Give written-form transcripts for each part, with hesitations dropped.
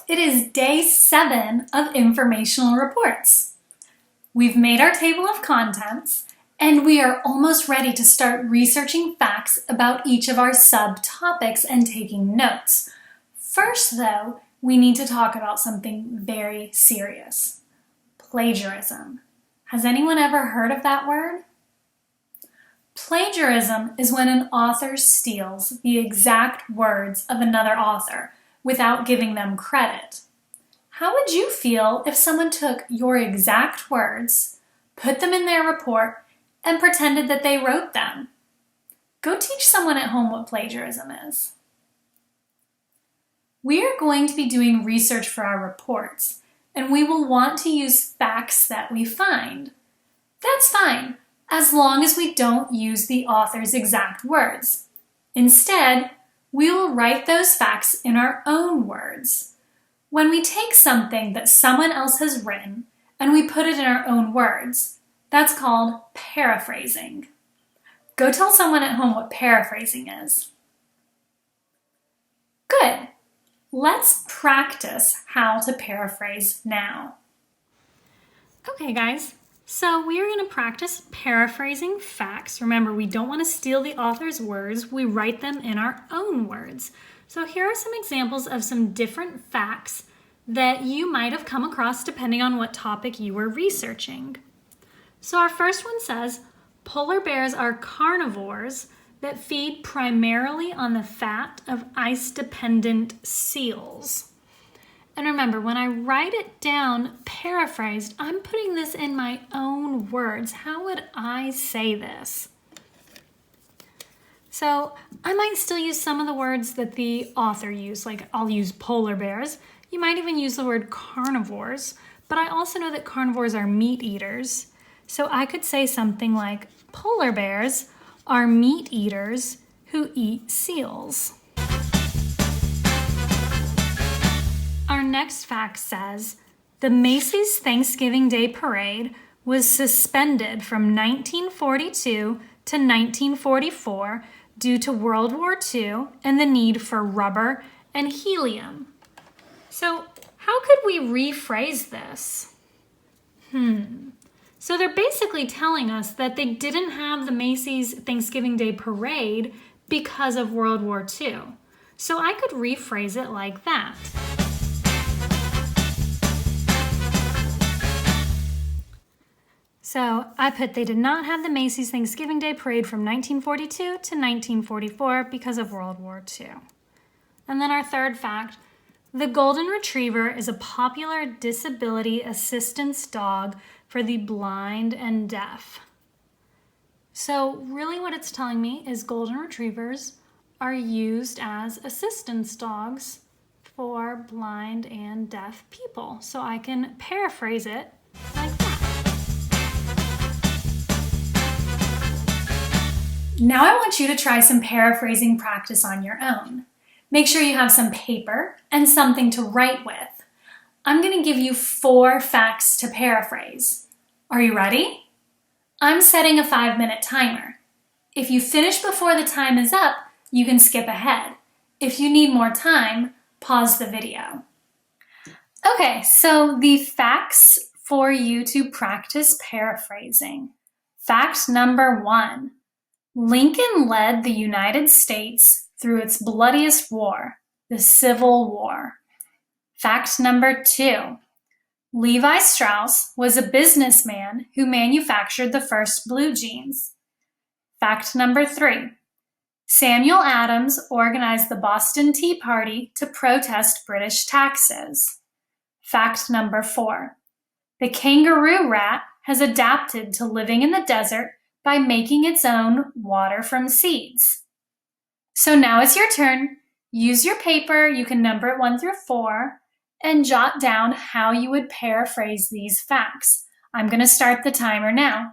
It is day 7 of Informational Reports. We've made our table of contents, and we are almost ready to start researching facts about each of our subtopics and taking notes. First, though, we need to talk about something very serious: plagiarism. Has anyone ever heard of that word? Plagiarism is when an author steals the exact words of another author without giving them credit. How would you feel if someone took your exact words, put them in their report, and pretended that they wrote them? Go teach someone at home what plagiarism is. We are going to be doing research for our reports, and we will want to use facts that we find. That's fine, as long as we don't use the author's exact words. Instead, we will write those facts in our own words. When we take something that someone else has written and we put it in our own words, that's called paraphrasing. Go tell someone at home what paraphrasing is. Good. Let's practice how to paraphrase now. Okay, guys. So we are going to practice paraphrasing facts. Remember, we don't want to steal the author's words. We write them in our own words. So here are some examples of some different facts that you might have come across depending on what topic you were researching. So our first one says, polar bears are carnivores that feed primarily on the fat of ice-dependent seals. And remember, when I write it down paraphrased, I'm putting this in my own words. How would I say this? So I might still use some of the words that the author used, like I'll use polar bears. You might even use the word carnivores, but I also know that carnivores are meat eaters. So I could say something like, polar bears are meat eaters who eat seals. Our next fact says, the Macy's Thanksgiving Day Parade was suspended from 1942 to 1944 due to World War II and the need for rubber and helium. So how could we rephrase this? So they're basically telling us that they didn't have the Macy's Thanksgiving Day Parade because of World War II. So I could rephrase it like that. So I put they did not have the Macy's Thanksgiving Day Parade from 1942 to 1944 because of World War II. And then our third fact, the Golden Retriever is a popular disability assistance dog for the blind and deaf. So really what it's telling me is Golden Retrievers are used as assistance dogs for blind and deaf people. So I can paraphrase it like that. Now I want you to try some paraphrasing practice on your own. Make sure you have some paper and something to write with. I'm going to give you 4 facts to paraphrase. Are you ready? I'm setting a 5-minute timer. If you finish before the time is up, you can skip ahead. If you need more time, pause the video. Okay, so the facts for you to practice paraphrasing. Fact number 1. Lincoln led the United States through its bloodiest war, the Civil War. Fact number 2. Levi Strauss was a businessman who manufactured the first blue jeans. Fact number 3. Samuel Adams organized the Boston Tea Party to protest British taxes. Fact number 4. The kangaroo rat has adapted to living in the desert by making its own water from seeds. So now it's your turn. Use your paper, you can number it 1 through 4, and jot down how you would paraphrase these facts. I'm going to start the timer now.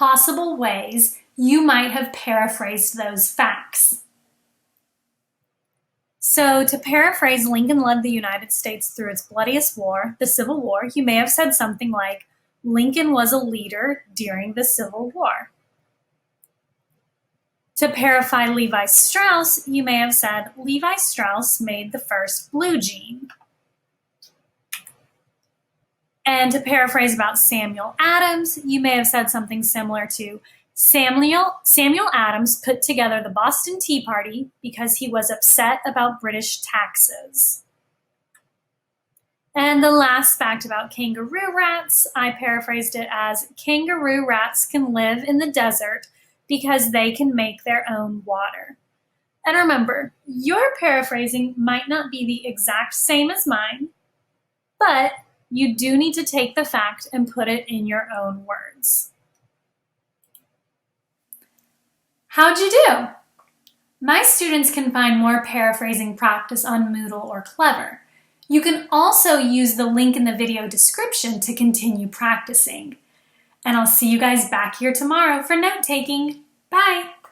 possible ways you might have paraphrased those facts. So, to paraphrase Lincoln led the United States through its bloodiest war, the Civil War, you may have said something like, Lincoln was a leader during the Civil War. To paraphrase Levi Strauss, you may have said, Levi Strauss made the first blue jean. And to paraphrase about Samuel Adams, you may have said something similar to, Samuel Adams put together the Boston Tea Party because he was upset about British taxes. And the last fact about kangaroo rats, I paraphrased it as, kangaroo rats can live in the desert because they can make their own water. And remember, your paraphrasing might not be the exact same as mine, but you do need to take the fact and put it in your own words. How'd you do? My students can find more paraphrasing practice on Moodle or Clever. You can also use the link in the video description to continue practicing. And I'll see you guys back here tomorrow for note-taking. Bye!